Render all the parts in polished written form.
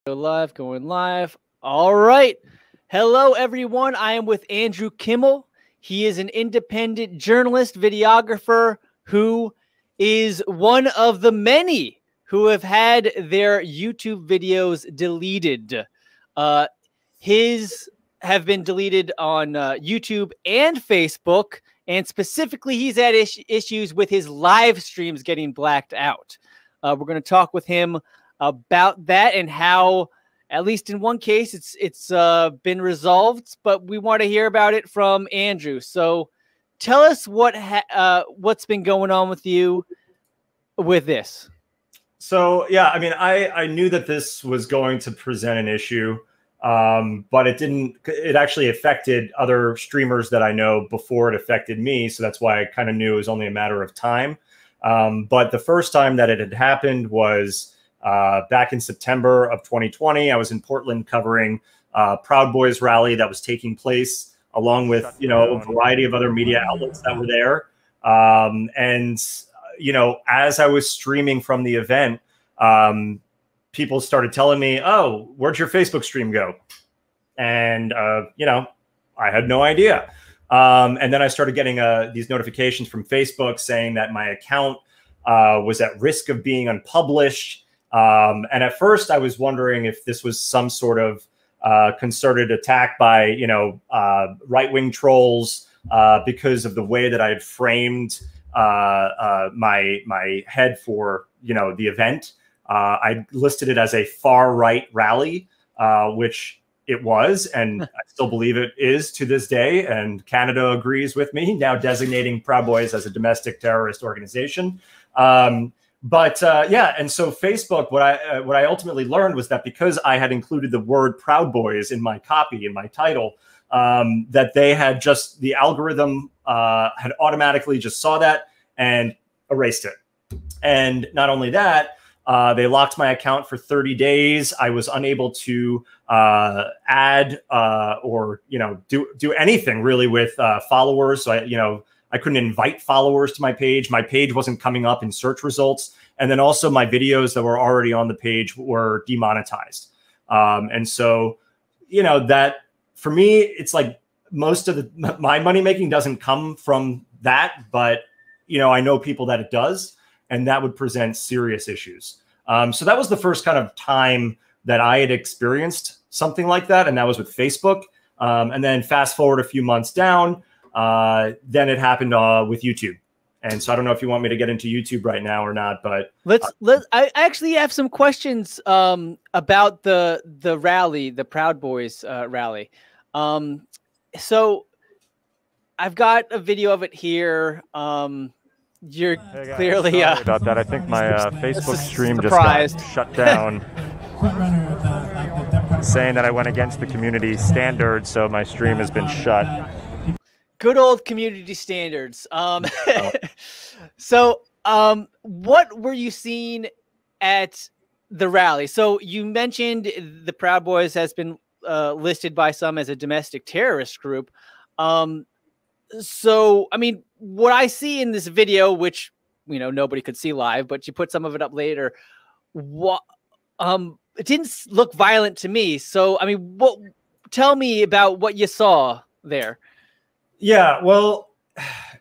Going live. All right. Hello, everyone. I am with Andrew Kimmel. He is an independent journalist, videographer, who is one of the many who have had their YouTube videos deleted. His have been deleted on YouTube and Facebook, and specifically, he's had issues with his live streams getting blacked out. We're going to talk with him about that and how, at least in one case, it's been resolved, but we want to hear about it from Andrew. So tell us what's been going on with you with this. So, yeah, I mean, I knew that this was going to present an issue, but it actually affected other streamers that I know before it affected me. So that's why I kind of knew it was only a matter of time. But the first time that it had happened was back in September of 2020. I was in Portland covering Proud Boys rally that was taking place, along with, a variety of other media outlets that were there. As I was streaming from the event, people started telling me, "Oh, where'd your Facebook stream go?" And, I had no idea. And then I started getting these notifications from Facebook saying that my account was at risk of being unpublished. And at first I was wondering if this was some sort of concerted attack by, right-wing trolls because of the way that I had framed my head for, the event. I listed it as a far-right rally, which it was, and I still believe it is to this day. And Canada agrees with me, now designating Proud Boys as a domestic terrorist organization. And so Facebook, what I ultimately learned was that because I had included the word Proud Boys in my copy, in my title, that they had the algorithm had automatically just saw that and erased it. And not only that, they locked my account for 30 days. I was unable to add or do anything really with followers. So I couldn't invite followers to my page. My page wasn't coming up in search results. And then also my videos that were already on the page were demonetized. And so, that for me, it's like most of my money making doesn't come from that, but, I know people that it does, and that would present serious issues. So that was the first kind of time that I had experienced something like that. And that was with Facebook. And then fast forward a few months down, then it happened with YouTube. And so I don't know if you want me to get into YouTube right now or not, but I actually have some questions about the rally, the Proud Boys rally. So I've got a video of it here. You're clearly sorry about that. I think my Facebook stream just got shut down, saying that I went against the community standards, so my stream has been shut. Good old community standards. So what were you seeing at the rally? So you mentioned the Proud Boys has been listed by some as a domestic terrorist group. So, I mean, what I see in this video, which, nobody could see live, but you put some of it up later, it didn't look violent to me. So, I mean, tell me about what you saw there. Yeah, well,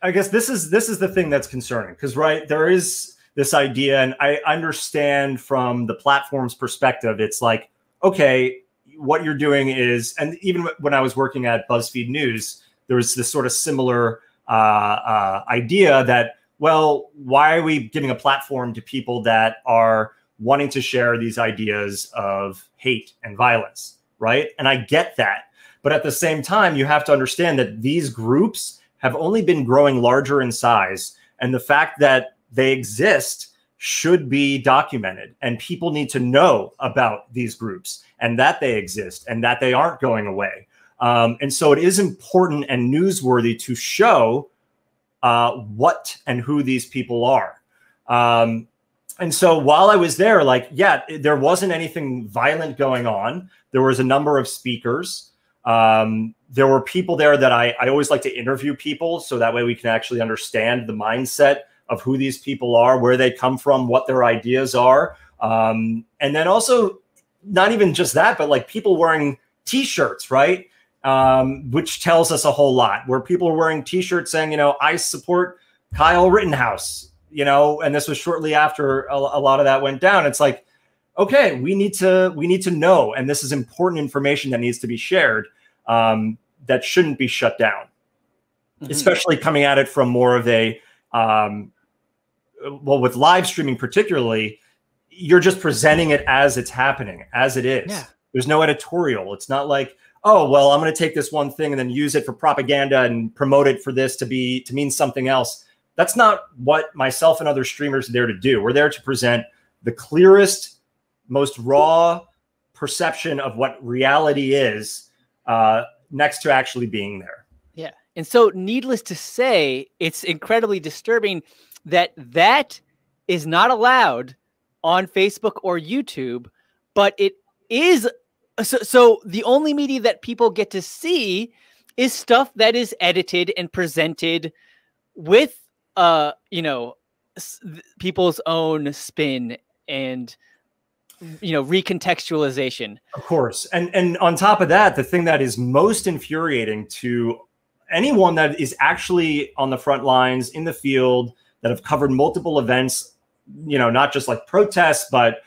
I guess this is the thing that's concerning, because, right, there is this idea, and I understand from the platform's perspective, it's like, okay, what you're doing is, and even when I was working at BuzzFeed News, there was this sort of similar idea that, well, why are we giving a platform to people that are wanting to share these ideas of hate and violence, right? And I get that. But at the same time, you have to understand that these groups have only been growing larger in size. And the fact that they exist should be documented. And people need to know about these groups and that they exist and that they aren't going away. And so it is important and newsworthy to show what and who these people are. And so while I was there, there wasn't anything violent going on. There was a number of speakers. There were people there that I always like to interview people, so that way we can actually understand the mindset of who these people are, where they come from, what their ideas are. And then also not even just that, but like people wearing T-shirts, right? Which tells us a whole lot, where people are wearing T-shirts saying, you know, I support Kyle Rittenhouse, you know, and this was shortly after a lot of that went down. It's like, okay, we need to know, and this is important information that needs to be shared, that shouldn't be shut down, especially coming at it from more of a, well, with live streaming particularly, you're just presenting it as it's happening, as it is. Yeah. There's no editorial. It's not like, oh, well, I'm going to take this one thing and then use it for propaganda and promote it for this to mean something else. That's not what myself and other streamers are there to do. We're there to present the clearest, most raw perception of what reality is, next to actually being there. Yeah. And so needless to say, it's incredibly disturbing that that is not allowed on Facebook or YouTube, but it is. So the only media that people get to see is stuff that is edited and presented with, you know, people's own spin and, you know, recontextualization. Of course. And on top of that, the thing that is most infuriating to anyone that is actually on the front lines in the field, that have covered multiple events, you know, not just like protests, but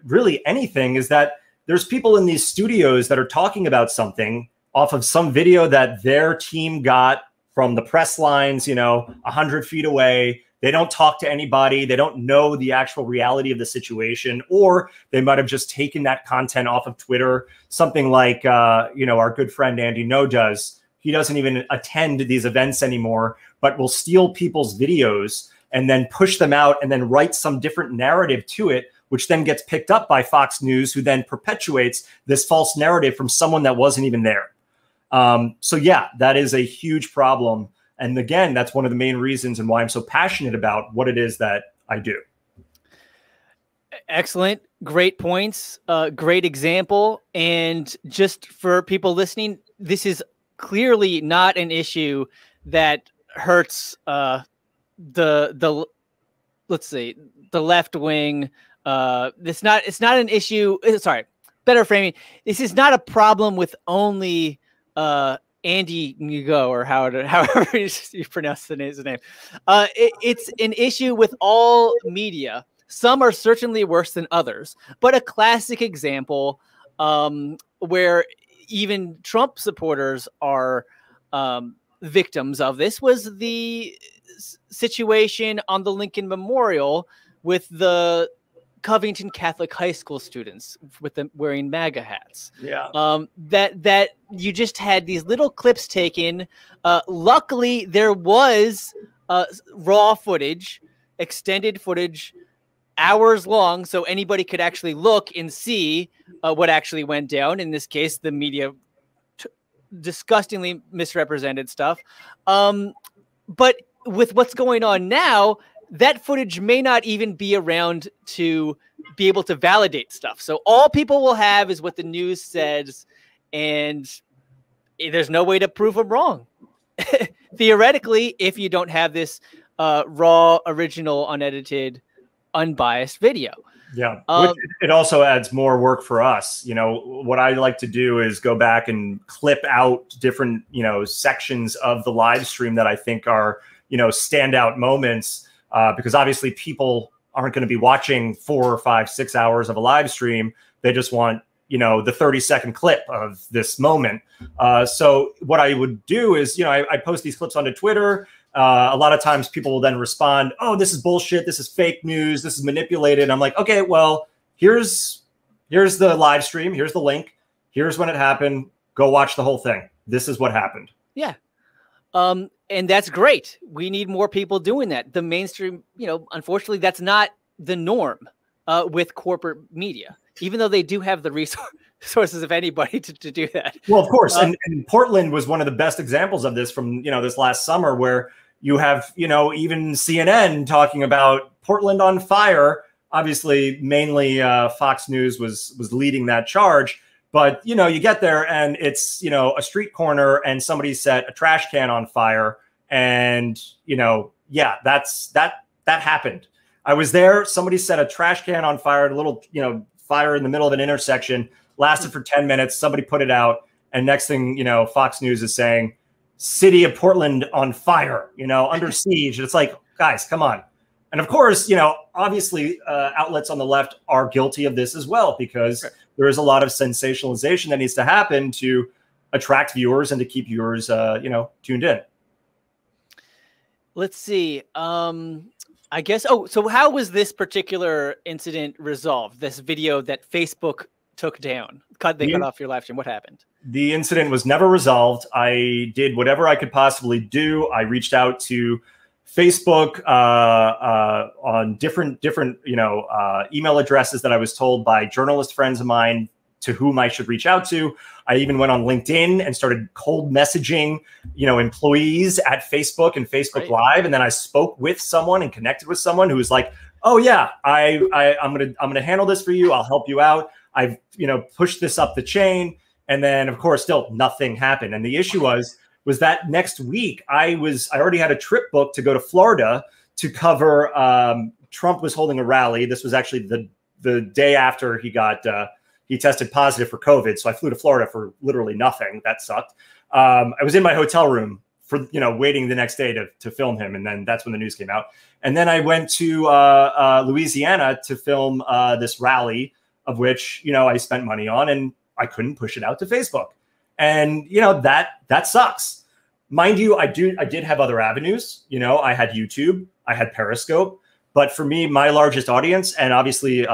really anything, is that there's people in these studios that are talking about something off of some video that their team got from the press lines, you know, 100 feet away. They don't talk to anybody. They don't know the actual reality of the situation, or they might have just taken that content off of Twitter. Something like, you know, our good friend Andy No does. He doesn't even attend these events anymore, but will steal people's videos and then push them out and then write some different narrative to it, which then gets picked up by Fox News, who then perpetuates this false narrative from someone that wasn't even there. So yeah, that is a huge problem. And again, that's one of the main reasons and why I'm so passionate about what it is that I do. Excellent. Great points. Great example. And just for people listening, this is clearly not an issue that hurts the let's see, the left wing. It's not an issue. Sorry, better framing. This is not a problem with only Andy Ngo, or however you pronounce his name. It's an issue with all media. Some are certainly worse than others, but a classic example where even Trump supporters are victims of this was the situation on the Lincoln Memorial with the Covington Catholic High School students with them wearing MAGA hats. Yeah. That you just had these little clips taken. Luckily, there was raw footage, extended footage, hours long, so anybody could actually look and see what actually went down. In this case, the media disgustingly misrepresented stuff. But with what's going on now, that footage may not even be around to be able to validate stuff. So all people will have is what the news says, and there's no way to prove them wrong. Theoretically, if you don't have this raw, original, unedited, unbiased video. Yeah, which it also adds more work for us. You know, what I like to do is go back and clip out different, you know, sections of the live stream that I think are, you know, standout moments. Because obviously people aren't going to be watching 4 or 5, 6 hours of a live stream. They just want, you know, the 30-second clip of this moment. So what I would do is, you know, I post these clips onto Twitter. A lot of times people will then respond, oh, this is bullshit. This is fake news. This is manipulated. I'm like, okay, well, here's the live stream. Here's the link. Here's when it happened. Go watch the whole thing. This is what happened. Yeah. And that's great. We need more people doing that. The mainstream, you know, unfortunately, that's not the norm with corporate media, even though they do have the resources of anybody to do that. Well, of course. And Portland was one of the best examples of this from, you know, this last summer, where you have, you know, even CNN talking about Portland on fire. Obviously, mainly Fox News was leading that charge. But, you know, you get there and it's, you know, a street corner and somebody set a trash can on fire. And, you know, yeah, that happened. I was there. Somebody set a trash can on fire at a little, you know, fire in the middle of an intersection, lasted for 10 minutes. Somebody put it out. And next thing, you know, Fox News is saying, city of Portland on fire, you know, under siege. And it's like, guys, come on. And of course, you know, obviously outlets on the left are guilty of this as well, because there is a lot of sensationalization that needs to happen to attract viewers and to keep viewers, you know, tuned in. Let's see. I guess. Oh, so how was this particular incident resolved? This video that Facebook took down, they cut off your live stream. What happened? The incident was never resolved. I did whatever I could possibly do. I reached out to Facebook on different you know, email addresses that I was told by journalist friends of mine to whom I should reach out to. I even went on LinkedIn and started cold messaging, you know, employees at Facebook and Facebook Live. And then I spoke with someone and connected with someone who was like, oh yeah, I'm gonna handle this for you. I'll help you out. I've, you know, pushed this up the chain. And then of course, still nothing happened. And the issue was that next week I already had a trip booked to go to Florida to cover, Trump was holding a rally. This was actually the day after he tested positive for COVID. So I flew to Florida for literally nothing. That sucked. I was in my hotel room for, you know, waiting the next day to film him. And then that's when the news came out. And then I went to Louisiana to film this rally, of which, you know, I spent money on, and I couldn't push it out to Facebook. And, you know, that sucks. Mind you, I did have other avenues. You know, I had YouTube, I had Periscope, but for me, my largest audience, and obviously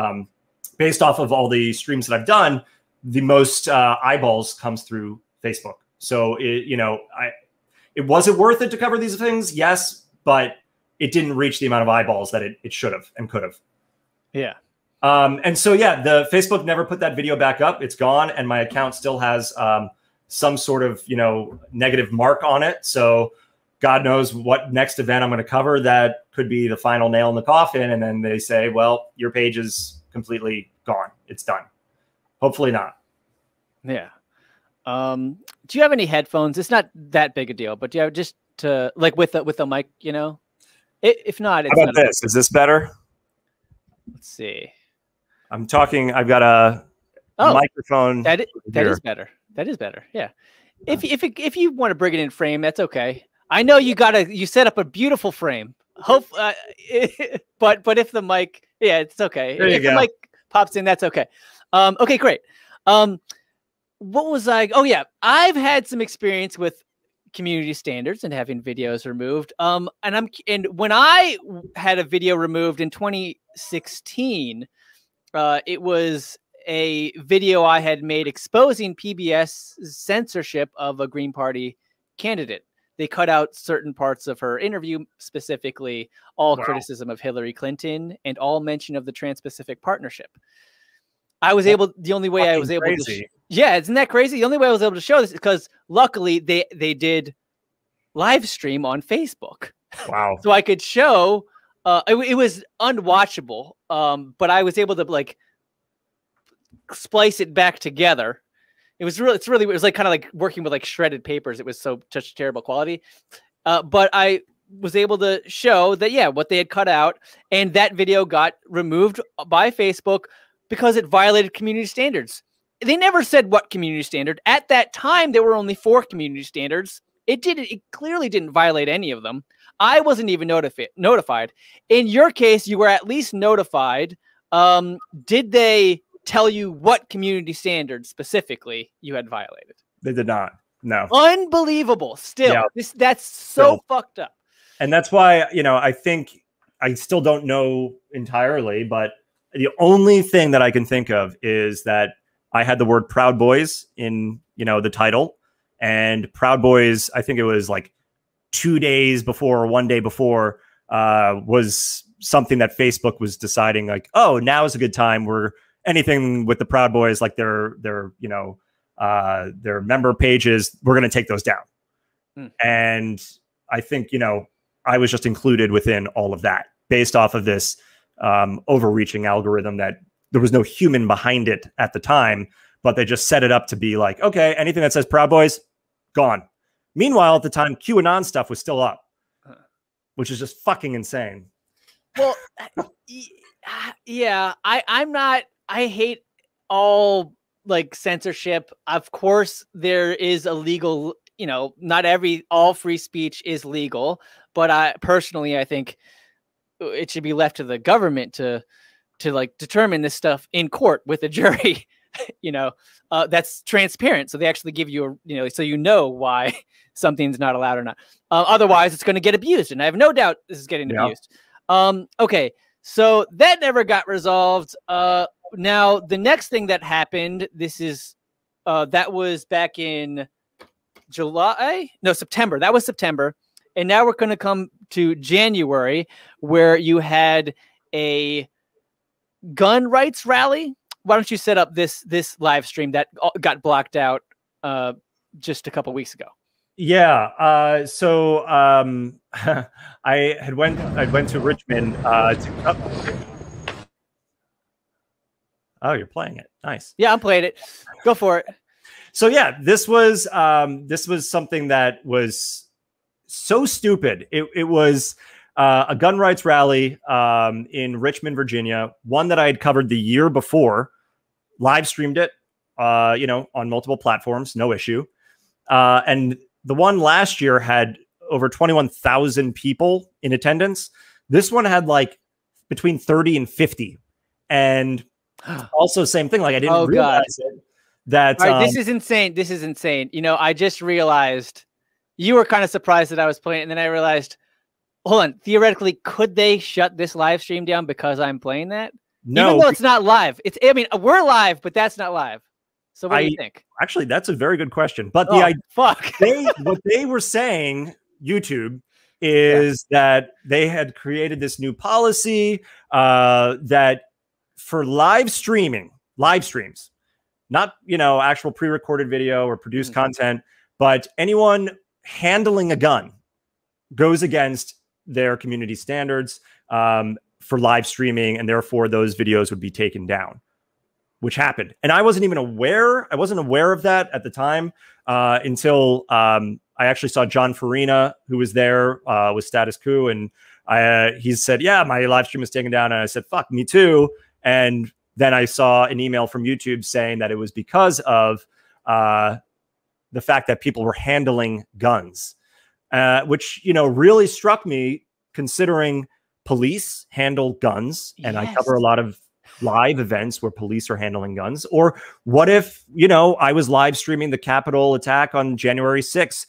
based off of all the streams that I've done, the most eyeballs comes through Facebook. So, you know, was it worth it to cover these things? Yes, but it didn't reach the amount of eyeballs that it should have and could have. Yeah. And so, yeah, the Facebook never put that video back up. It's gone. And my account still has some sort of, you know, negative mark on it. So God knows what next event I'm going to cover that could be the final nail in the coffin. And then they say, well, your page is completely gone. It's done. Hopefully not. Yeah. Do you have any headphones? It's not that big a deal, but do you have just to like with the mic, you know? If not, it's how about this? Is this better? Let's see. I'm talking. I've got a microphone. That is better. That is better. Yeah. If you want to bring it in frame, that's okay. I know you set up a beautiful frame. But if the mic, yeah, it's okay. If the mic pops in, that's okay. Okay, great. What was I? Oh yeah, I've had some experience with community standards and having videos removed. And when I had a video removed in 2016, it was a video I had made exposing PBS's censorship of a Green Party candidate. They cut out certain parts of her interview, specifically all criticism of Hillary Clinton and all mention of the Trans-Pacific Partnership. The only way I was able to, yeah, isn't that crazy? The only way I was able to show this is because luckily they did live stream on Facebook. Wow. So I could show, it was unwatchable, but I was able to like splice it back together. It was like kind of like working with like shredded papers. It was such terrible quality. But I was able to show that, yeah, what they had cut out, and that video got removed by Facebook because it violated community standards. They never said what community standard. At that time, there were only 4 community standards. It clearly didn't violate any of them. I wasn't even notified. In your case, you were at least notified. Did they tell you what community standards specifically you had violated? They did not. No. Unbelievable. Still, yeah. That's so fucked up. And that's why, you know, I think I still don't know entirely, but the only thing that I can think of is that I had the word Proud Boys in, you know, the title, and Proud Boys, I think it was like 2 days before or 1 day before, was something that Facebook was deciding like, oh, now is a good time. We're anything with the Proud Boys, like their you know, their member pages, we're going to take those down. And I think, you know, I was just included within all of that based off of this overreaching algorithm that there was no human behind it at the time, but they just set it up to be like, okay, anything that says Proud Boys, gone. Meanwhile, at the time, QAnon stuff was still up, which is just fucking insane. Well, yeah, I hate all like censorship. Of course, there is a legal, you know, not all free speech is legal, but I think it should be left to the government to like determine this stuff in court with a jury, you know, that's transparent. So they actually give you a, you know, so you know why something's not allowed or not. Otherwise it's going to get abused. And I have no doubt this is getting abused. Okay. So that never got resolved. Now the next thing that happened, this is, that was back in September. That was September. And now we're going to come to January, where you had a gun rights rally. Why don't you set up this live stream that got blocked out just a couple weeks ago? Yeah. So I went to Richmond Oh, you're playing it. Nice. Yeah, I'm playing it. Go for it. So yeah, this was something that was so stupid. It was a gun rights rally in Richmond, Virginia, one that I had covered the year before, live streamed it, you know, on multiple platforms, no issue. And the one last year had over 21,000 people in attendance. This one had like between 30 and 50. And also same thing. Like I didn't realize it. That all right, this is insane. This is insane. You know, I just realized you were kind of surprised that I was playing it, and then I realized, hold on, theoretically, could they shut this live stream down because I'm playing that? No, even though it's not live. I mean, we're live, but that's not live. So what do you think? Actually, that's a very good question. But what they were saying, YouTube, is that they had created this new policy that for live streams, not, you know, actual pre-recorded video or produced content, but anyone handling a gun goes against their community standards for live streaming, and therefore those videos would be taken down, which happened. And I wasn't even aware. I wasn't aware of that at the time until I actually saw John Farina, who was there with Status Quo, and he said, yeah, my live stream was taken down. And I said, fuck, me too. And then I saw an email from YouTube saying that it was because of the fact that people were handling guns, which, you know, really struck me, considering police handle guns. And I cover a lot of live events where police are handling guns. Or what if, you know, I was live streaming the Capitol attack on January 6th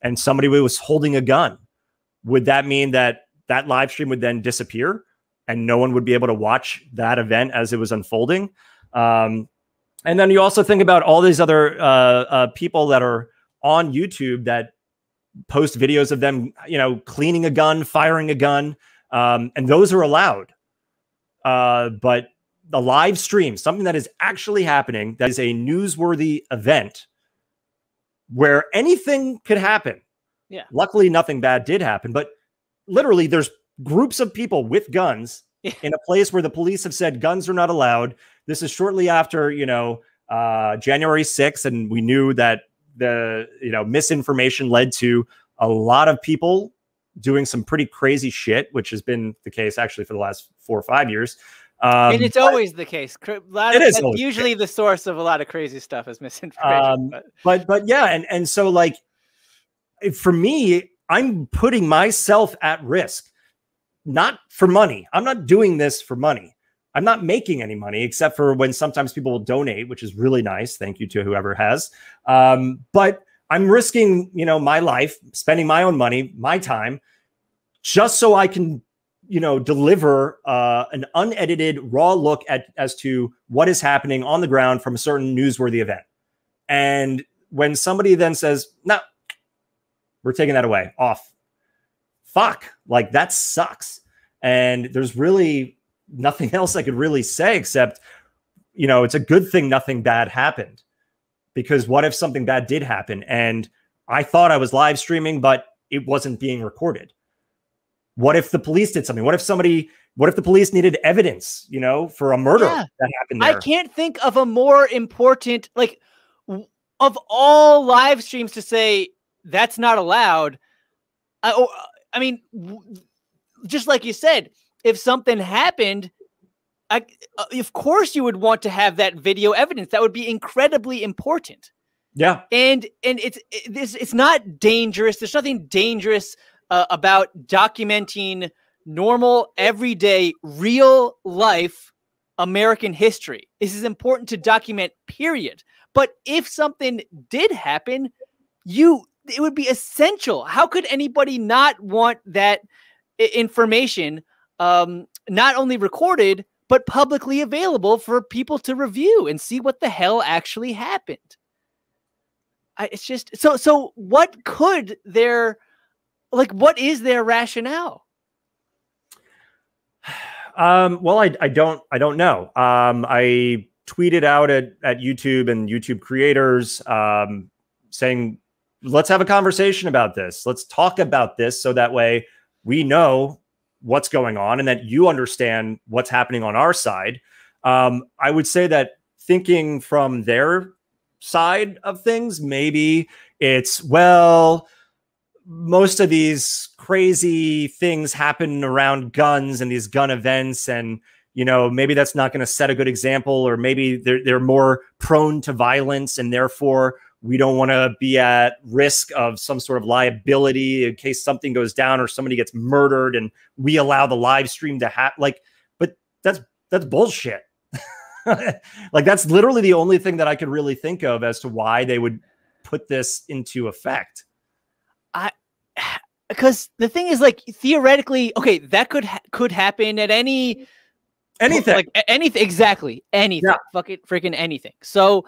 and somebody was holding a gun? Would that mean that that live stream would then disappear and no one would be able to watch that event as it was unfolding? And then you also think about all these other people that are on YouTube that post videos of them, you know, cleaning a gun, firing a gun, and those are allowed. But the live stream, something that is actually happening, that is a newsworthy event where anything could happen. Yeah. Luckily, nothing bad did happen, but literally there's groups of people with guns in a place where the police have said guns are not allowed. This is shortly after, you know, January 6th. And we knew that the, you know, misinformation led to a lot of people doing some pretty crazy shit, which has been the case actually for the last 4 or 5 years. And it's always the case. That's usually the source of a lot of crazy stuff is misinformation. But yeah. And so like, for me, I'm putting myself at risk, not for money. I'm not doing this for money. I'm not making any money except for when sometimes people will donate, which is really nice. Thank you to whoever has. But I'm risking, you know, my life, spending my own money, my time, just so I can, you know, deliver an unedited, raw look as to what is happening on the ground from a certain newsworthy event. And when somebody then says, no, we're taking that away, off. Fuck, like that sucks. And there's really nothing else I could really say except, you know, it's a good thing nothing bad happened. Because what if something bad did happen and I thought I was live streaming, but it wasn't being recorded? What if the police did something? What if the police needed evidence, you know, for a murder that happened there? I can't think of a more important, like, of all live streams to say that's not allowed. I mean, just like you said, if something happened, of course you would want to have that video evidence. That would be incredibly important. Yeah. And it's not dangerous. There's nothing dangerous about documenting normal, everyday, real life American history. This is important to document, period. But if something did happen, it would be essential. How could anybody not want that information not only recorded, but publicly available for people to review and see what the hell actually happened? It's just so what could their, like, what is their rationale? Well, I don't know. I tweeted out at YouTube and YouTube creators saying, let's have a conversation about this. Let's talk about this so that way we know what's going on and that you understand what's happening on our side. I would say that thinking from their side of things, maybe it's, well, most of these crazy things happen around guns and these gun events, and maybe that's not going to set a good example, or maybe they're more prone to violence, and therefore we don't want to be at risk of some sort of liability in case something goes down or somebody gets murdered, and we allow the live stream to happen. Like, but that's bullshit. Like, that's literally the only thing that I could really think of as to why they would put this into effect. Because the thing is, like, theoretically, okay, that could happen at anything, like anything, exactly anything, fucking freaking anything. So,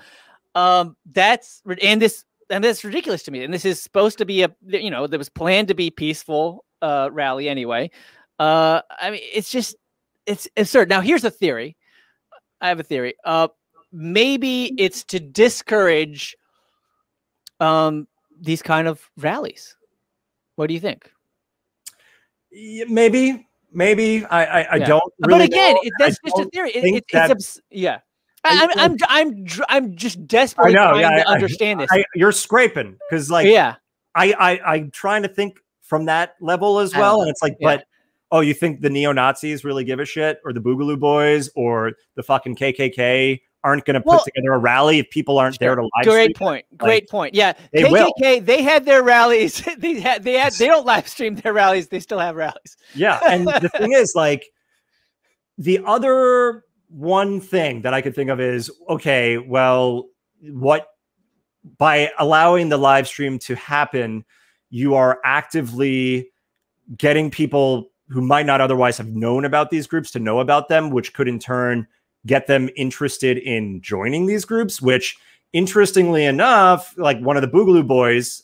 that's ridiculous to me. And this is supposed to be there was planned to be peaceful rally anyway. I mean, it's absurd. Now, here's a theory. I have a theory. Maybe it's to discourage these kind of rallies. What do you think? Maybe. I don't really. But again, that's just a theory. Yeah. I'm just desperately trying to understand this. You're scraping because, like, I'm trying to think from that level as well, and it's like, but oh, you think the neo-Nazis really give a shit, or the Boogaloo Boys, or the fucking KKK aren't going to put together a rally if people aren't there to live stream? Great point. Yeah, they KKK, they had their rallies. they don't live stream their rallies. They still have rallies. Yeah, and the thing is, like, the other one thing that I could think of is, okay, well, by allowing the live stream to happen, you are actively getting people who might not otherwise have known about these groups to know about them, which could in turn get them interested in joining these groups, which, interestingly enough, like one of the Boogaloo Boys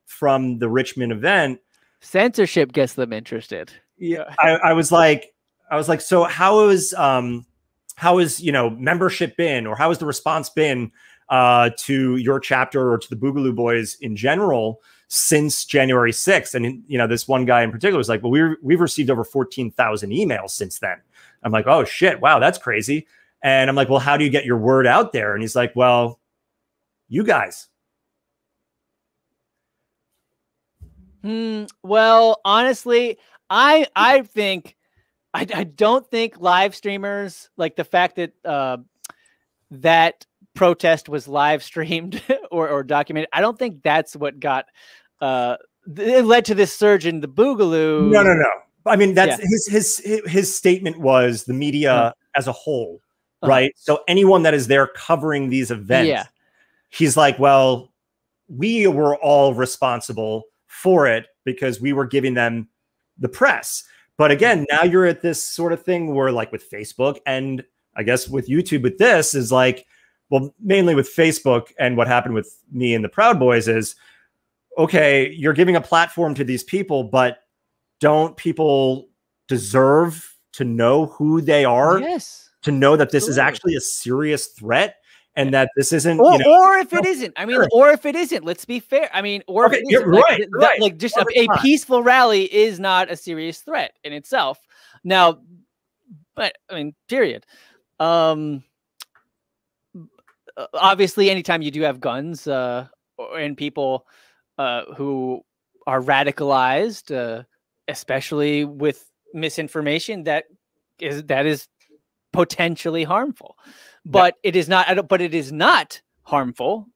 from the Richmond event, Censorship gets them interested. Yeah, I was like, so how is membership been, or how has the response been to your chapter or to the Boogaloo Boys in general since January 6th? And this one guy in particular was like, well, we've received over 14,000 emails since then. I'm like, oh shit, wow, that's crazy. And I'm like, well, how do you get your word out there? And he's like, well, you guys. Well, honestly, I don't think live streamers, like the fact that that protest was live streamed or documented, I don't think that's what got it led to this surge in the Boogaloo. No. I mean, that's his statement was the media as a whole, right? So anyone that is there covering these events, he's like, well, we were all responsible for it because we were giving them the press. But again, now you're at this sort of thing where, like, with Facebook, and I guess with YouTube with this, is like, well, mainly with Facebook and what happened with me and the Proud Boys is, okay, you're giving a platform to these people, but don't people deserve to know who they are? Yes. To know that this is actually a serious threat, and that this isn't, or if it isn't. I mean, or if it isn't, let's be fair. I mean, or if it isn't, right. Like just a peaceful rally is not a serious threat in itself. Now, but I mean, period. Obviously, anytime you do have guns and people who are radicalized, especially with misinformation, that is potentially harmful, but it is not. But it is not harmful.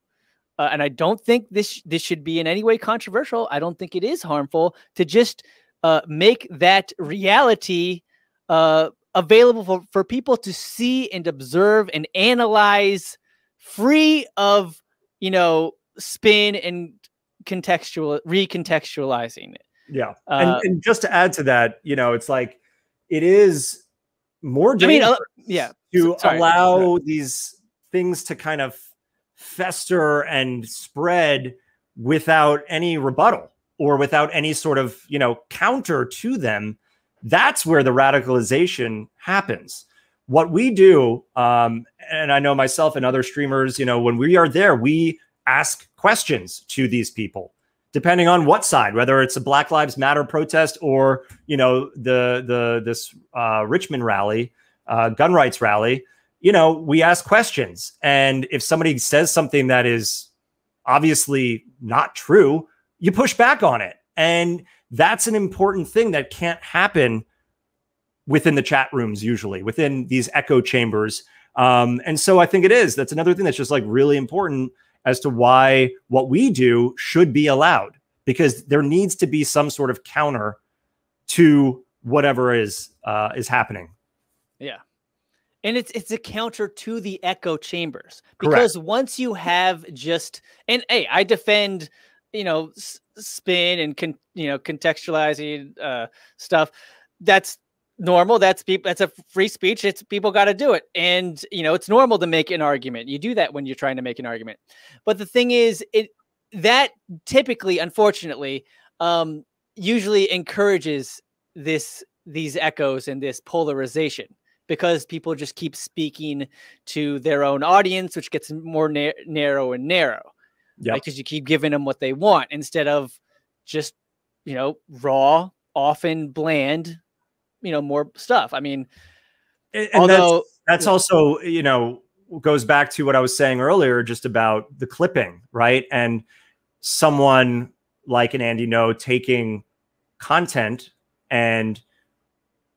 And I don't think this should be in any way controversial. I don't think it is harmful to just make that reality available for people to see and observe and analyze, free of, you know, spin and recontextualizing it. Yeah. And just to add to that, you know, it's like, it is more dangerous to allow these things to kind of fester and spread without any rebuttal or without any sort of, you know, counter to them. That's where the radicalization happens. What we do, and I know myself and other streamers, you know, when we are there, we ask questions to these people, depending on what side, whether it's a Black Lives Matter protest or, you know, this Richmond rally, gun rights rally. You know, we ask questions. And if somebody says something that is obviously not true, you push back on it. And that's an important thing that can't happen within the chat rooms, usually within these echo chambers. And so I think it is. That's another thing that's just like really important as to why what we do should be allowed, because there needs to be some sort of counter to whatever is happening. Yeah. And it's a counter to the echo chambers, because Correct. Once you have just, and hey, I defend, you know, spin and contextualizing stuff. That's normal. That's a free speech. It's people got to do it. And, you know, it's normal to make an argument. You do that when you're trying to make an argument. But the thing is, that typically, unfortunately, usually encourages these echoes and this polarization, because people just keep speaking to their own audience, which gets more narrow and narrow. Yeah, because you keep giving them what they want instead of just, you know, raw, often bland, you know, more stuff. I mean, and although that's also, you know, goes back to what I was saying earlier, just about the clipping, right? And someone like an Andy No taking content and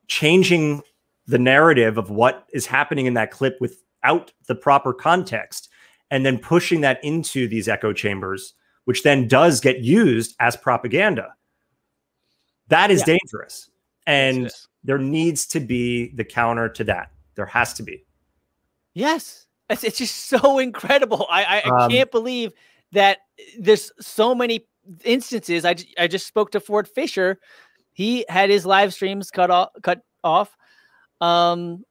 changing the narrative of what is happening in that clip without the proper context, and then pushing that into these echo chambers, which then does get used as propaganda. That is dangerous. And there needs to be the counter to that. There has to be. Yes. It's just so incredible. I can't believe that there's so many instances. I just spoke to Ford Fisher. He had his live streams cut off. And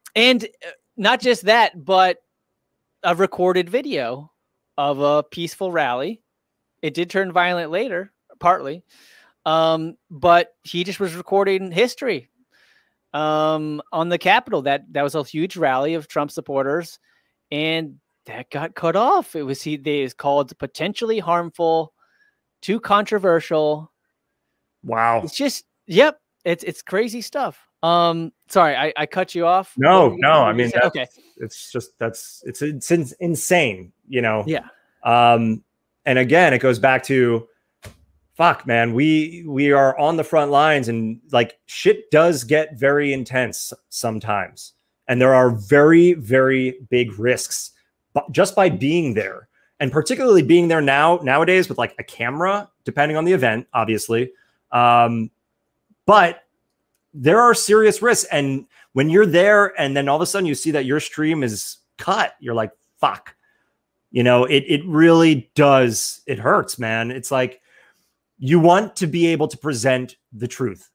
not just that, but a recorded video of a peaceful rally. It did turn violent later, partly. But he just was recording history on the Capitol. That was a huge rally of Trump supporters, and that got cut off. It was called potentially harmful, too controversial. Wow. It's just, yep, it's crazy stuff. Sorry, I cut you off. No, I mean, okay. It's just, it's insane, you know? Yeah. And again, it goes back to, fuck, man, we are on the front lines, and like shit does get very intense sometimes. And there are very, very big risks just by being there, and particularly being there nowadays with like a camera, depending on the event, obviously. But there are serious risks. And when you're there and then all of a sudden you see that your stream is cut, you're like, fuck, you know, it really does. It hurts, man. It's like, you want to be able to present the truth.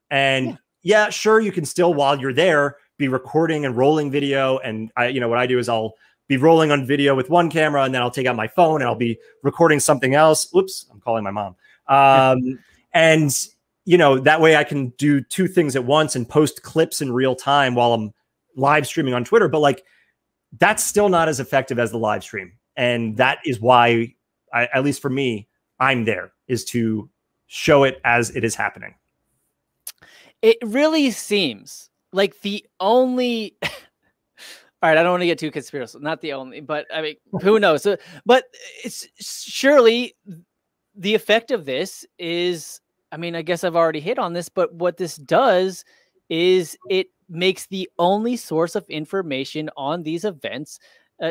And yeah, sure, you can still, while you're there, be recording and rolling video. And you know, what I do is I'll be rolling on video with one camera, and then I'll take out my phone and I'll be recording something else. Oops, I'm calling my mom. And you know, that way I can do two things at once and post clips in real time while I'm live streaming on Twitter. But like, that's still not as effective as the live stream. And that is why, at least for me, I'm there, is to show it as it is happening. It really seems like the only, all right, I don't want to get too conspiratorial, not the only, but I mean, who knows? But it's surely the effect of this is, I mean, I guess I've already hit on this, but what this does is it makes the only source of information on these events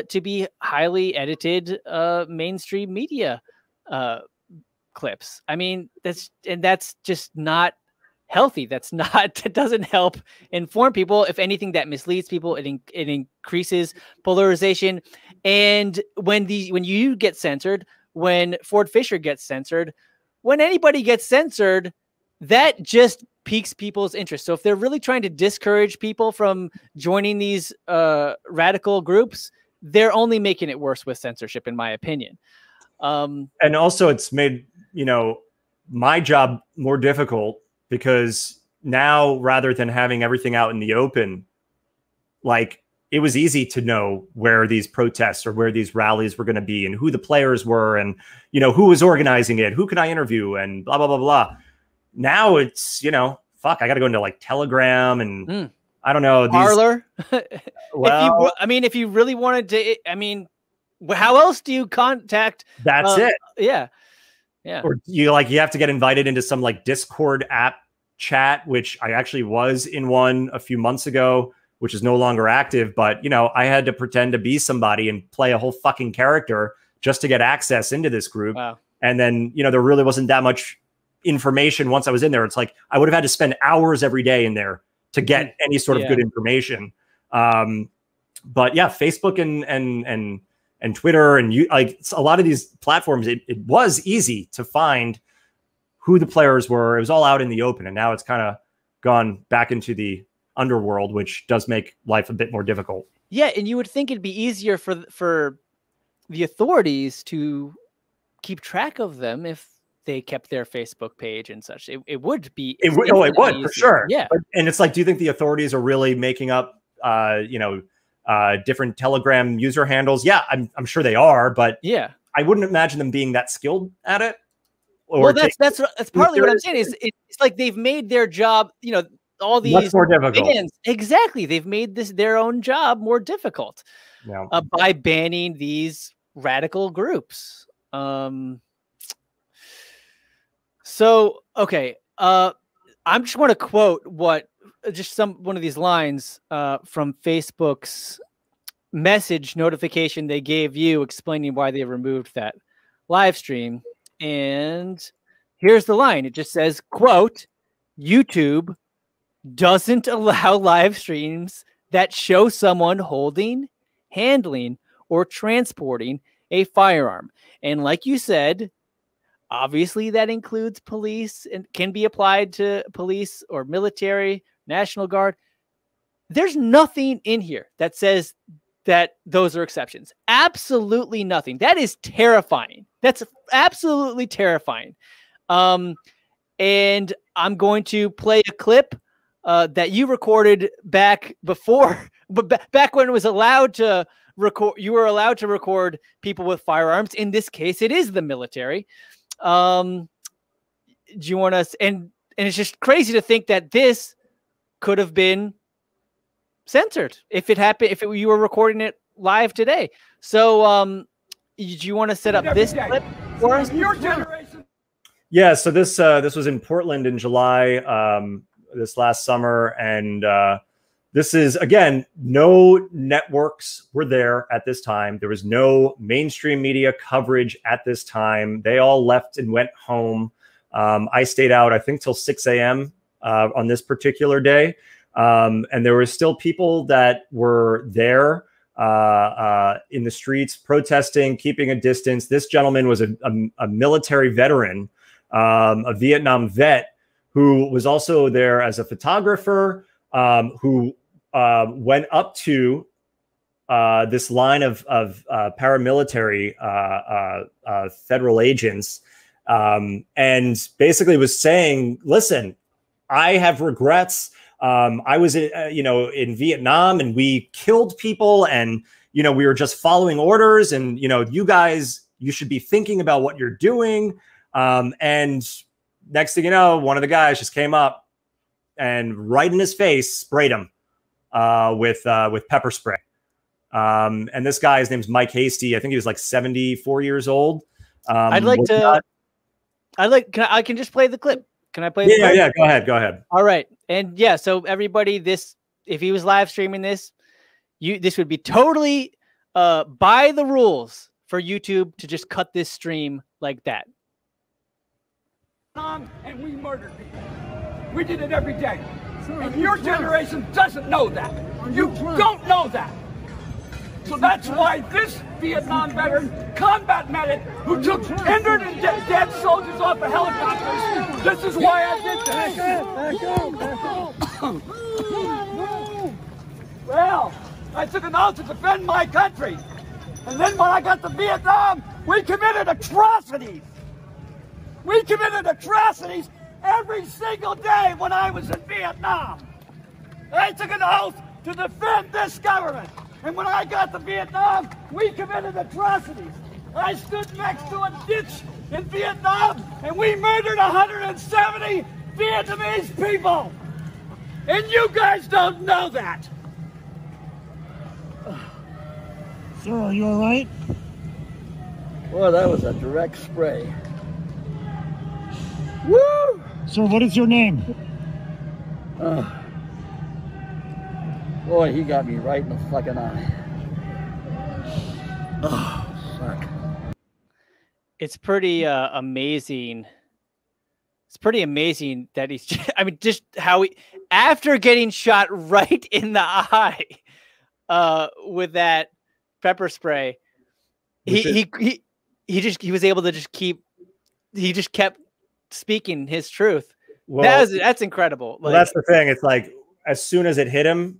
to be highly edited mainstream media clips. I mean, that's just not healthy. That's not, it doesn't help inform people. If anything, that misleads people. It increases polarization. And when you get censored, when Ford Fisher gets censored, when anybody gets censored, that just piques people's interest. So if they're really trying to discourage people from joining these radical groups, they're only making it worse with censorship, in my opinion. And also it's made, my job more difficult, because now, rather than having everything out in the open, like, it was easy to know where these protests or where these rallies were going to be and who the players were and, who was organizing it, who can I interview, and blah, blah, blah, blah. Now it's, fuck, I got to go into like Telegram and I don't know. Parlor. Well, if you really wanted to, how else do you contact? That's it. Yeah. Yeah. Or you have to get invited into some like Discord app chat, which I actually was in one a few months ago, which is no longer active. But, I had to pretend to be somebody and play a whole fucking character just to get access into this group. Wow. And then, there really wasn't that much information once I was in there. It's like I would have had to spend hours every day in there to get any sort of good information. But yeah, Facebook and Twitter and a lot of these platforms, it was easy to find who the players were. It was all out in the open, and now it's kind of gone back into the underworld, which does make life a bit more difficult. Yeah, and you would think it'd be easier for the authorities to keep track of them if they kept their Facebook page and such. It would be. It would for sure. Yeah, and it's like, do you think the authorities are really making up, different Telegram user handles? Yeah, I'm sure they are, but yeah, I wouldn't imagine them being that skilled at it. Well, that's partly what I'm saying is it's like they've made their job, all these much more difficult. Fans, exactly. They've made their own job more difficult by banning these radical groups. So, okay. I'm just want to quote one of these lines from Facebook's message notification they gave you explaining why they removed that live stream. And here's the line. It just says, quote, YouTube doesn't allow live streams that show someone holding, handling, or transporting a firearm. And like you said, obviously that includes police and can be applied to police or military, National Guard. There's nothing in here that says that those are exceptions. Absolutely nothing. That is terrifying. That's absolutely terrifying. And I'm going to play a clip that you recorded back before, but back when it was allowed to record, you were allowed to record people with firearms. In this case, it is the military. Do you want us? And it's just crazy to think that this could have been censored if it happened, if you were recording it live today. So, do you want to set up this clip for us? Your generation. Yeah. So this was in Portland in July, this last summer, and this is, again, no networks were there at this time. There was no mainstream media coverage at this time. They all left and went home. I stayed out, I think, till 6 a.m. On this particular day. And there were still people that were there in the streets protesting, keeping a distance. This gentleman was a military veteran, a Vietnam vet, who was also there as a photographer, who went up to this line of paramilitary federal agents, and basically was saying, listen, I have regrets. I was, in Vietnam, and we killed people, and, we were just following orders, and, you guys, you should be thinking about what you're doing. And next thing you know, one of the guys just came up and right in his face sprayed him with pepper spray. And this guy, his name's Mike Hasty. I think he was like 74 years old. I can just play the clip. Can I play the clip? Yeah. Go ahead. All right. And yeah, so everybody, this if he was live streaming this, this would be totally by the rules for YouTube to just cut this stream like that. And we murdered people. We did it every day. And your generation doesn't know that. You don't know that. So that's why this Vietnam veteran, combat medic, who took injured and dead soldiers off of helicopters, this is why I did this. Well, I took an oath to defend my country. And then when I got to Vietnam, we committed atrocities. We committed atrocities every single day when I was in Vietnam. I took an oath to defend this government. And when I got to Vietnam, we committed atrocities. I stood next to a ditch in Vietnam, and we murdered 170 Vietnamese people. And you guys don't know that. Sir, are you all right? Well, that was a direct spray. Woo! Sir, what is your name? Boy, he got me right in the fucking eye. Oh, fuck. It's pretty amazing. It's pretty amazing that he's just, I mean, just how he, after getting shot right in the eye with that pepper spray, he was able to just keep, he just kept speaking his truth. Well, that's incredible. Well, that's the thing. It's like, as soon as it hit him,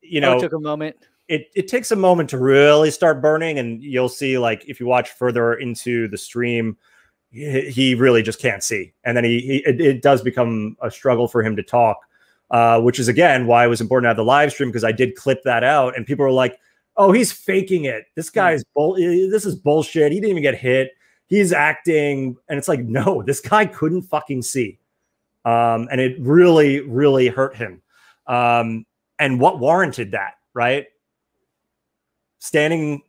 you know, it took a moment. It takes a moment to really start burning, and you'll see, like, if you watch further into the stream, he really just can't see, and then it does become a struggle for him to talk, which is again why it was important to have the live stream, because I did clip that out, and people were like, "Oh, he's faking it. This guy's this is bullshit. He didn't even get hit. He's acting," and it's like, no, this guy couldn't fucking see, and it really, really hurt him. And what warranted that, right? Standing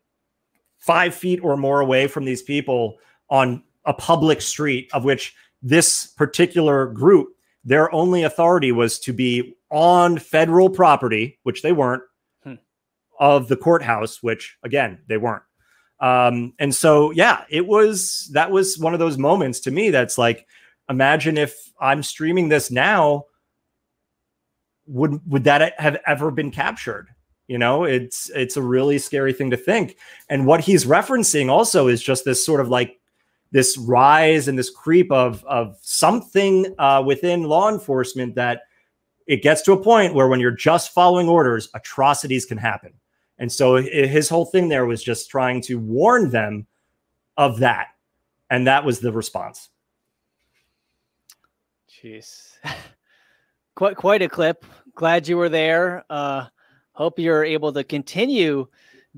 5 feet or more away from these people on a public street, of which this particular group, their only authority was to be on federal property, which they weren't, of the courthouse, which again, they weren't. And so, yeah, that was one of those moments to me that's like, imagine if I'm streaming this now, would that have ever been captured? You know, it's a really scary thing to think. And what he's referencing also is just this sort of like this rise and this creep of something within law enforcement, that it gets to a point where when you're just following orders, atrocities can happen. And so his whole thing there was just trying to warn them of that. And that was the response. Jeez. Quite a clip. Glad you were there. Hope you're able to continue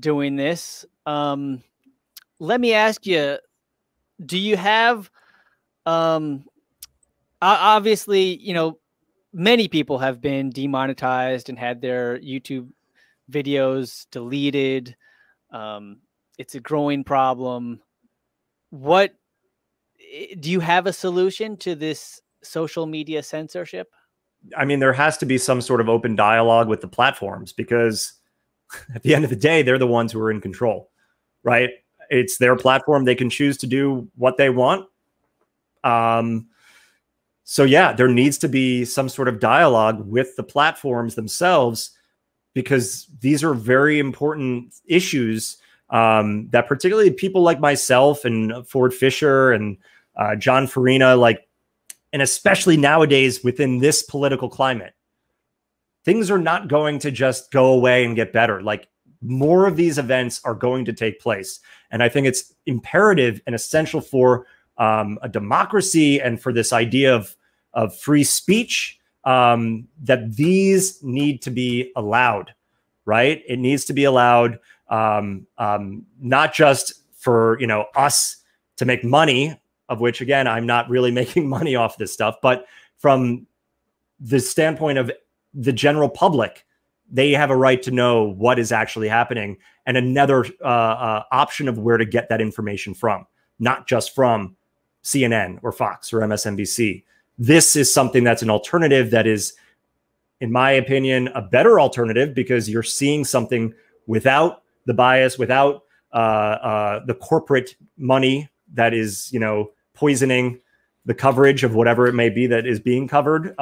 doing this. Let me ask you, do you have, obviously, you know, many people have been demonetized and had their YouTube videos deleted. It's a growing problem. Do you have a solution to this social media censorship? I mean, there has to be some sort of open dialogue with the platforms, because at the end of the day, they're the ones who are in control, right? It's their platform. They can choose to do what they want. So yeah, there needs to be some sort of dialogue with the platforms themselves, because these are very important issues that particularly people like myself and Ford Fisher and John Farina, like, and especially nowadays within this political climate, things are not going to just go away and get better. Like, more of these events are going to take place. And I think it's imperative and essential for a democracy and for this idea of free speech, that these need to be allowed, right? It needs to be allowed, not just for, you know, us to make money, of which, again, I'm not really making money off this stuff, but from the standpoint of the general public, they have a right to know what is actually happening, and another option of where to get that information from, not just from CNN or Fox or MSNBC. This is something that's an alternative that is in my opinion, a better alternative because you're seeing something without the bias, without the corporate money that is, you know, poisoning the coverage of whatever it may be that is being covered.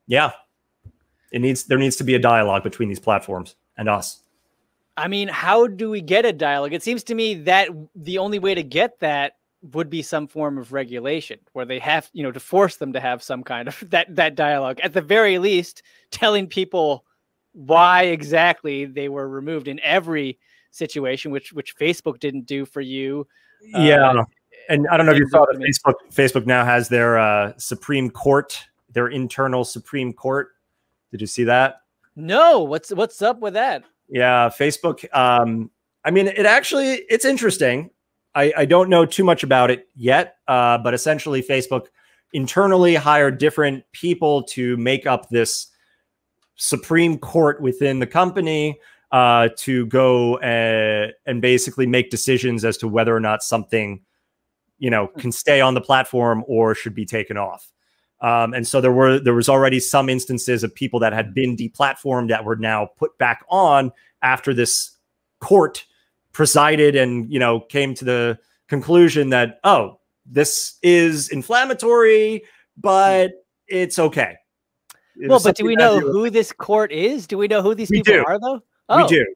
Yeah, there needs to be a dialogue between these platforms and us. I mean, how do we get a dialogue? It seems to me that the only way to get that would be some form of regulation where they have, you know, to force them to have some kind of that dialogue. At the very least, telling people why exactly they were removed in every situation, which Facebook didn't do for you. Yeah. And I don't know if you saw that Facebook now has their Supreme Court, their internal Supreme Court. Did you see that? No. What's up with that? Yeah, Facebook. I mean, it's interesting. I don't know too much about it yet, but essentially Facebook internally hired different people to make up this Supreme Court within the company to go and basically make decisions as to whether or not something, you know, can stay on the platform or should be taken off. And so there was already some instances of people that had been deplatformed that were now put back on after this court presided and, you know, came to the conclusion that, oh, this is inflammatory, but it's okay. Well, but do we know who this court is? Do we know who these people are, though? Oh. We do.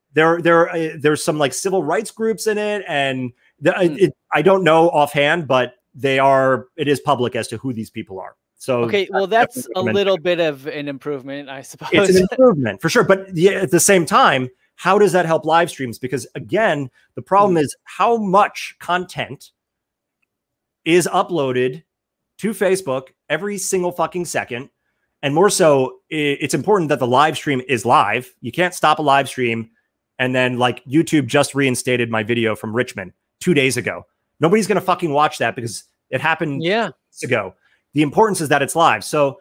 There's some like civil rights groups in it, and I don't know offhand, but it is public as to who these people are. So okay, well, that's a little bit of an improvement, I suppose. It's an improvement for sure, but yeah, at the same time, how does that help live streams? Because again, the problem is how much content is uploaded to Facebook every single fucking second. And more so, it's important that the live stream is live. You can't stop a live stream. And then like YouTube just reinstated my video from Richmond 2 days ago. Nobody's going to fucking watch that because it happened weeks ago. The importance is that it's live. So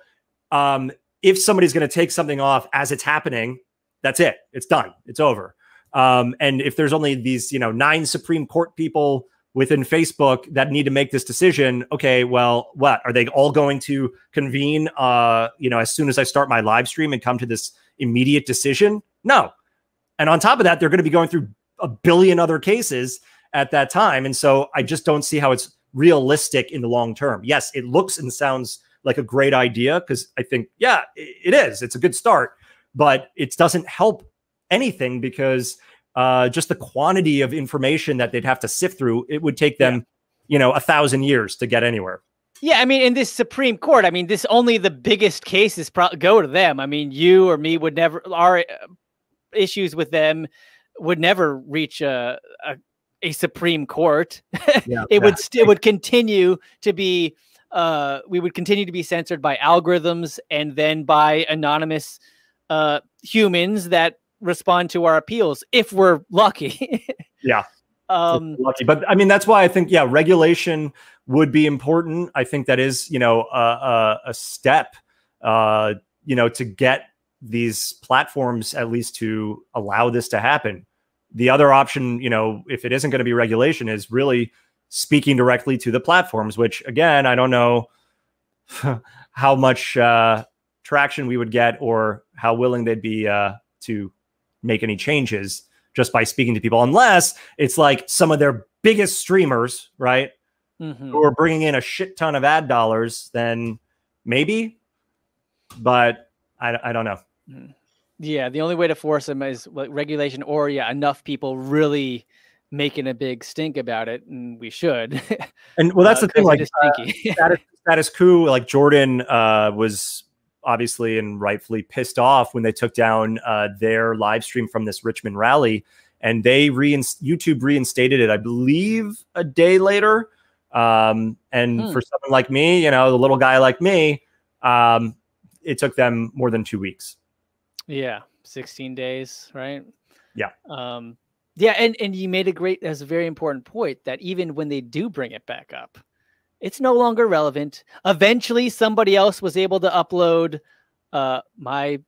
if somebody's going to take something off as it's happening, that's it. It's done. It's over. And if there's only these, 9 Supreme Court people within Facebook that need to make this decision, okay, well, what are they all going to convene, as soon as I start my live stream and come to this immediate decision? No. And on top of that, they're going to be going through a billion other cases at that time. And so I just don't see how it's realistic in the long term. Yes, it looks and sounds like a great idea because I think, yeah, it is. It's a good start, but it doesn't help anything because just the quantity of information that they'd have to sift through, it would take them, 1,000 years to get anywhere. Yeah, I mean, in this Supreme Court, I mean, only the biggest cases go to them. I mean, you or me would never, our issues with them would never reach a Supreme Court. It would continue to be, we would continue to be censored by algorithms and then by anonymous humans that respond to our appeals if we're lucky. Yeah. Lucky. But I mean, that's why I think, regulation would be important. I think that is, a step, to get these platforms at least to allow this to happen. The other option, if it isn't going to be regulation, is really speaking directly to the platforms, which again, I don't know how much traction we would get or how willing they'd be to make any changes just by speaking to people, unless it's like some of their biggest streamers, right? Mm-hmm. Who are bringing in a shit ton of ad dollars, then maybe, but I don't know. Yeah, the only way to force them is regulation or enough people really making a big stink about it, and we should. And well, that's the thing, like status quo, like Jordan was obviously and rightfully pissed off when they took down their live stream from this Richmond rally, and YouTube reinstated it, I believe, a day later. And for someone like me, the little guy like me, it took them more than 2 weeks. Yeah, 16 days, right? Yeah. Yeah, and you made a very important point that even when they do bring it back up, it's no longer relevant. Eventually, somebody else was able to upload my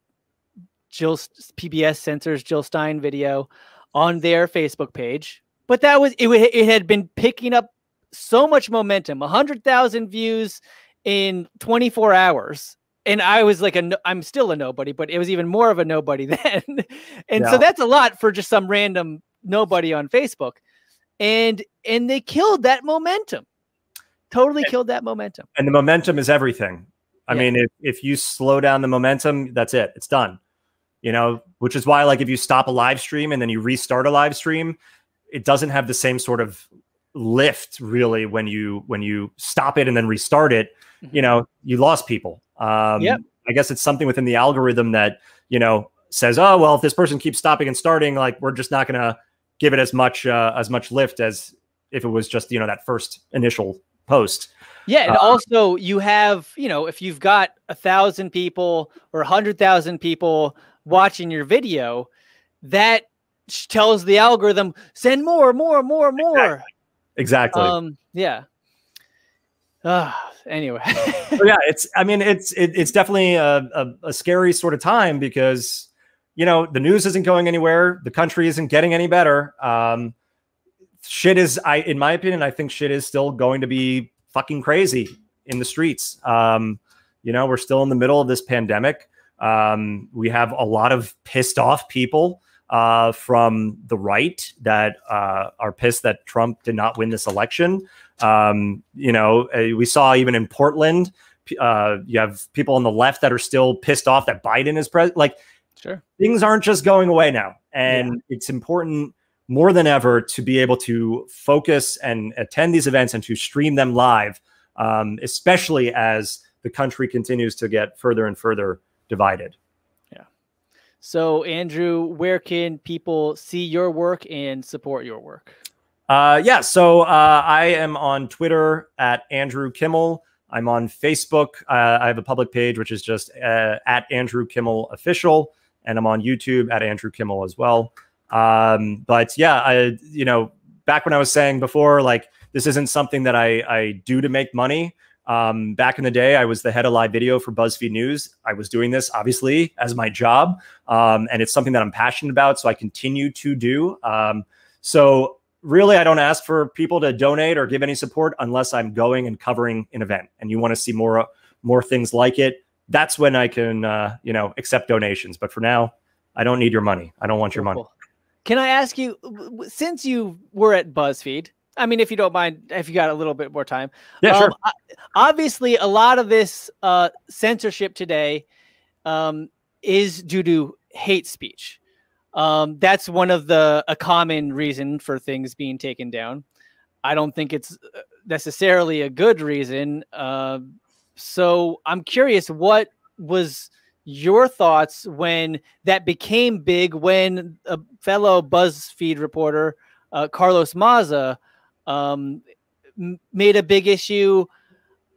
PBS Censors Jill Stein video on their Facebook page, but it had been picking up so much momentum, 100,000 views in 24 hours. and I was like I'm still a nobody, but it was even more of a nobody then. And Yeah. so that's a lot for just some random nobody on Facebook. And they killed that momentum. Totally killed that momentum. And the momentum is everything. I Yeah. mean, if you slow down the momentum, that's it. It's done. You know, which is why, like, if you stop a live stream and then you restart a live stream, it doesn't have the same sort of lift really when you stop it and then restart it. You know, you lost people. Yep. I guess it's something within the algorithm that, you know, says, oh, well, if this person keeps stopping and starting, like, we're just not going to give it as much lift as if it was just, you know, that first initial post. Yeah. And also you have, you know, if you've got 1,000 people or 100,000 people watching your video, that tells the algorithm, send more. Exactly. Yeah. Anyway. So yeah, it's definitely a scary sort of time because, you know, the news isn't going anywhere. The country isn't getting any better. Shit is, in my opinion, I think shit is still going to be fucking crazy in the streets. You know, we're still in the middle of this pandemic. We have a lot of pissed off people from the right that are pissed that Trump did not win this election. You know, we saw even in Portland, you have people on the left that are still pissed off that Biden is president. Like, sure, things aren't just going away now. And it's important more than ever to be able to focus and attend these events and to stream them live, especially as the country continues to get further and further divided. Yeah. So, Andrew, where can people see your work and support your work? Yeah, so I am on Twitter at Andrew Kimmel. I'm on Facebook. I have a public page, which is just at Andrew Kimmel Official. And I'm on YouTube at Andrew Kimmel as well. But yeah, you know, back when I was saying before, like, this isn't something that I do to make money. Back in the day, I was the head of live video for BuzzFeed News. I was doing this obviously as my job. And it's something that I'm passionate about. So I continue to do. So really, I don't ask for people to donate or give any support unless I'm going and covering an event and you want to see more things like it. That's when I can, you know, accept donations. But for now, I don't need your money. I don't want your money. Can I ask you, since you were at BuzzFeed, I mean, if you don't mind, if you got a little bit more time. Yeah, sure. Obviously, a lot of this censorship today is due to hate speech. That's one of a common reason for things being taken down. I don't think it's necessarily a good reason. So I'm curious, what was your thoughts when that became big, when a fellow BuzzFeed reporter, Carlos Maza, made a big issue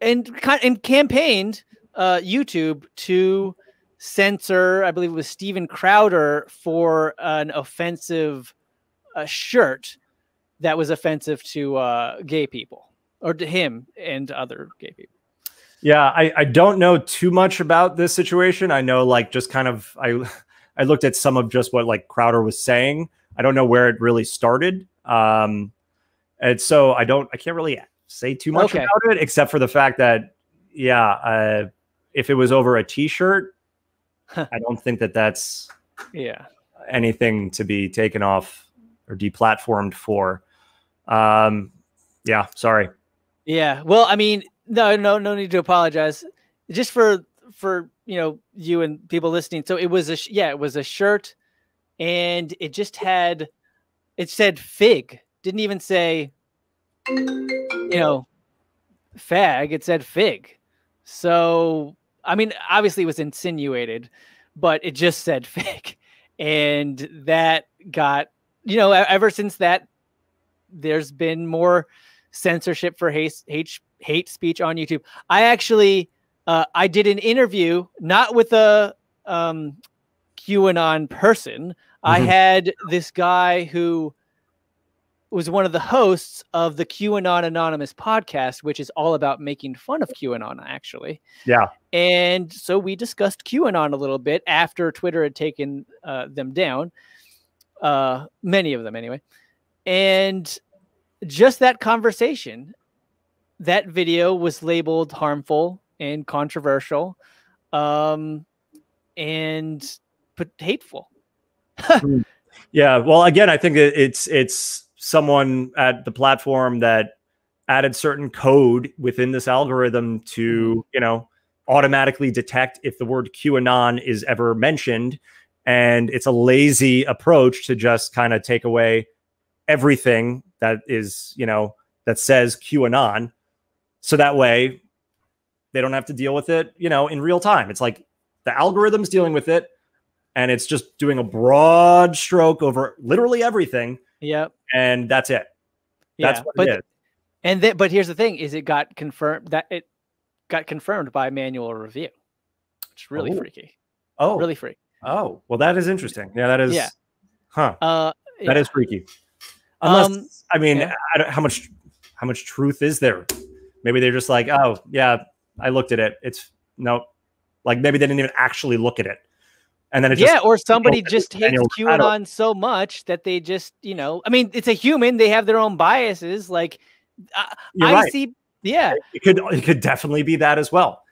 and campaigned YouTube to censor, I believe it was Steven Crowder, for an offensive shirt that was offensive to gay people, or to him and other gay people. Yeah, I don't know too much about this situation. I know, like, just kind of, I looked at some of just what, like, Crowder was saying. I don't know where it really started. And so I can't really say too much about it, except for the fact that, yeah, if it was over a t-shirt, I don't think that that's anything to be taken off or deplatformed for. Yeah, sorry. Yeah, well, I mean, no need to apologize. Just for you know, you and people listening. So it was a shirt, and it said fig. Didn't even say, you know, fag. It said fig. So I mean, obviously it was insinuated, but it just said fig, and that got, you know, ever since that, there's been more censorship for hate speech on YouTube. I actually, I did an interview, not with a QAnon person. I had this guy who was one of the hosts of the QAnon Anonymous podcast, which is all about making fun of QAnon, actually. Yeah. And so we discussed QAnon a little bit after Twitter had taken them down, many of them anyway. And just that conversation, that video was labeled harmful and controversial. and but hateful. Yeah. Well, again, I think it's someone at the platform that added certain code within this algorithm to, you know, automatically detect if the word QAnon is ever mentioned. And it's a lazy approach to just kind of take away everything that is, you know, that says QAnon. So that way they don't have to deal with it, you know, in real time. It's like the algorithm's dealing with it and it's just doing a broad stroke over literally everything. Yep. And that's it. That's what it is. And then, but here's the thing: is it got confirmed by manual review? It's really freaky. Oh, really freaky. Oh, well, that is interesting. Yeah, that is. Yeah. Huh. Yeah. That is freaky. Unless, I mean, how much truth is there? Maybe they're just like, oh yeah, I looked at it. It's no, like maybe they didn't even actually look at it. And then it just, or somebody just hates QAnon so much that they just, you know, I mean, it's a human. They have their own biases. Like, I see. Yeah. It could definitely be that as well.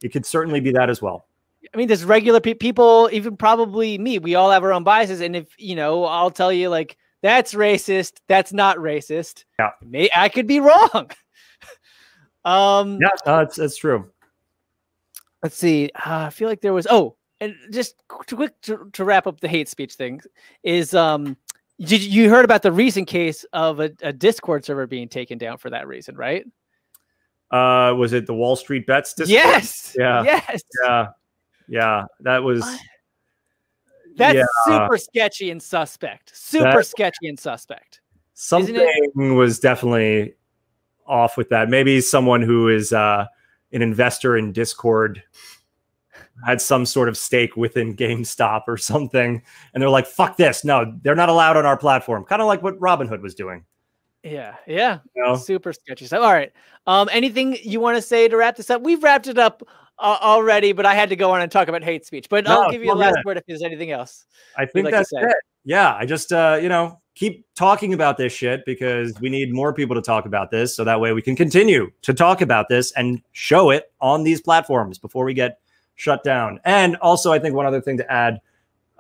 It could certainly be that as well. I mean, there's regular people, even probably me. We all have our own biases. And if, you know, I'll tell you like, that's racist. That's not racist. Yeah. I could be wrong. Yeah, that's true. Let's see. I feel like there was, and just quick to wrap up the hate speech thing is, you heard about the recent case of a Discord server being taken down for that reason, right? Was it the Wall Street Bets Discord? Yes. Yeah. Yes. Yeah. That was. That's super sketchy and suspect. Sketchy and suspect. Something was definitely off with that. Maybe someone who is an investor in Discord had some sort of stake within GameStop or something. And they're like, fuck this. No, they're not allowed on our platform. Kind of like what Robinhood was doing. Yeah. Yeah. You know? Super sketchy stuff. All right. Anything you want to say to wrap this up? We've wrapped it up already, but I had to go on and talk about hate speech. But I'll give you a last word if there's anything else. I think that's it. Yeah. I just, you know, keep talking about this shit because we need more people to talk about this. So that way we can continue to talk about this and show it on these platforms before we get shut down. And also, I think one other thing to add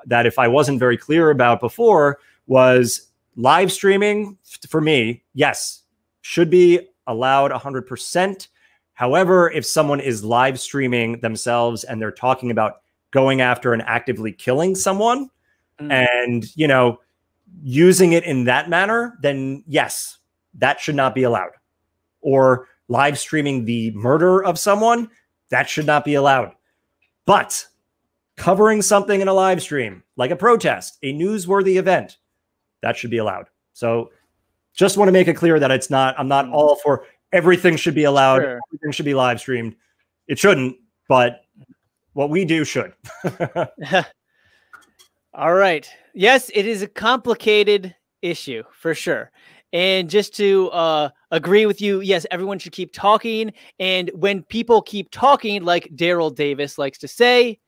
that if I wasn't very clear about before was live streaming for me, yes, should be allowed 100%. However, if someone is live streaming themselves and they're talking about going after and actively killing someone and, you know, using it in that manner, then yes, that should not be allowed. Or live streaming the murder of someone, that should not be allowed. But covering something in a live stream, like a protest, a newsworthy event, that should be allowed. So just want to make it clear that it's not, I'm not all for everything should be allowed. Sure. Everything should be live streamed. It shouldn't, but what we do should. All right. Yes, it is a complicated issue for sure. And just to agree with you, yes, everyone should keep talking. And when people keep talking, like Daryl Davis likes to say,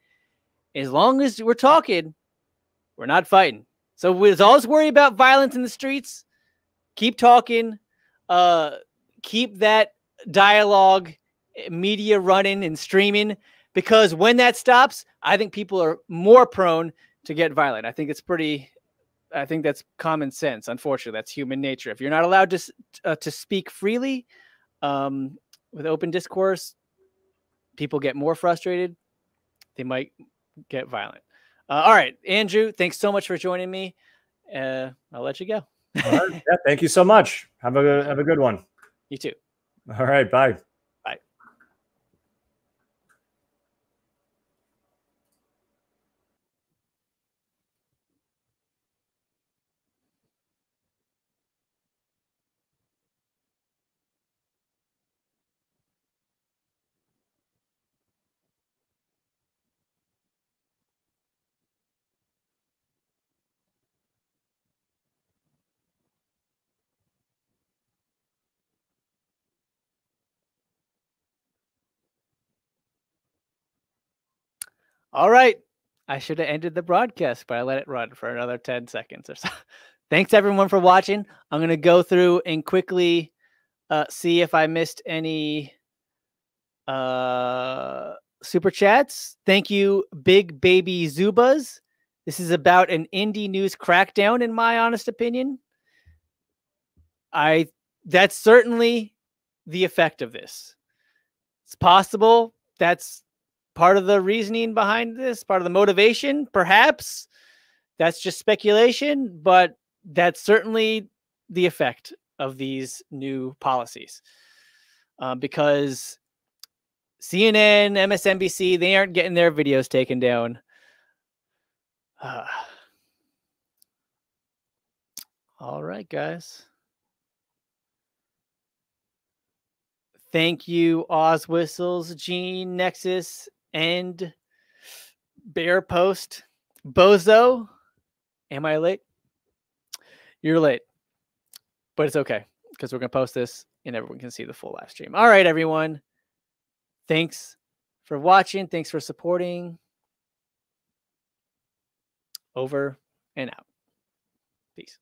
as long as we're talking, we're not fighting. So with always worry about violence in the streets, keep talking, keep that dialogue, media running and streaming, because when that stops, I think people are more prone to get violent. I think that's common sense. Unfortunately, that's human nature. If you're not allowed to speak freely with open discourse, people get more frustrated. They might get violent. All right, Andrew, thanks so much for joining me. I'll let you go. All right. Yeah, thank you so much. Have a good one. You too. All right. Bye. Bye. All right. I should have ended the broadcast, but I let it run for another 10 seconds or so. Thanks, everyone, for watching. I'm going to go through and quickly see if I missed any super chats. Thank you, Big Baby Zubas. This is about an indie news crackdown, in my honest opinion. That's certainly the effect of this. It's possible that's part of the reasoning behind this, part of the motivation, perhaps. That's just speculation, but that's certainly the effect of these new policies. Because CNN, MSNBC, they aren't getting their videos taken down. All right, guys. Thank you, Oz Whistles, Gene, Nexus, and Bear Post. Bozo, am I late? You're late. But it's okay, because we're going to post this and everyone can see the full live stream. All right, everyone. Thanks for watching. Thanks for supporting. Over and out. Peace.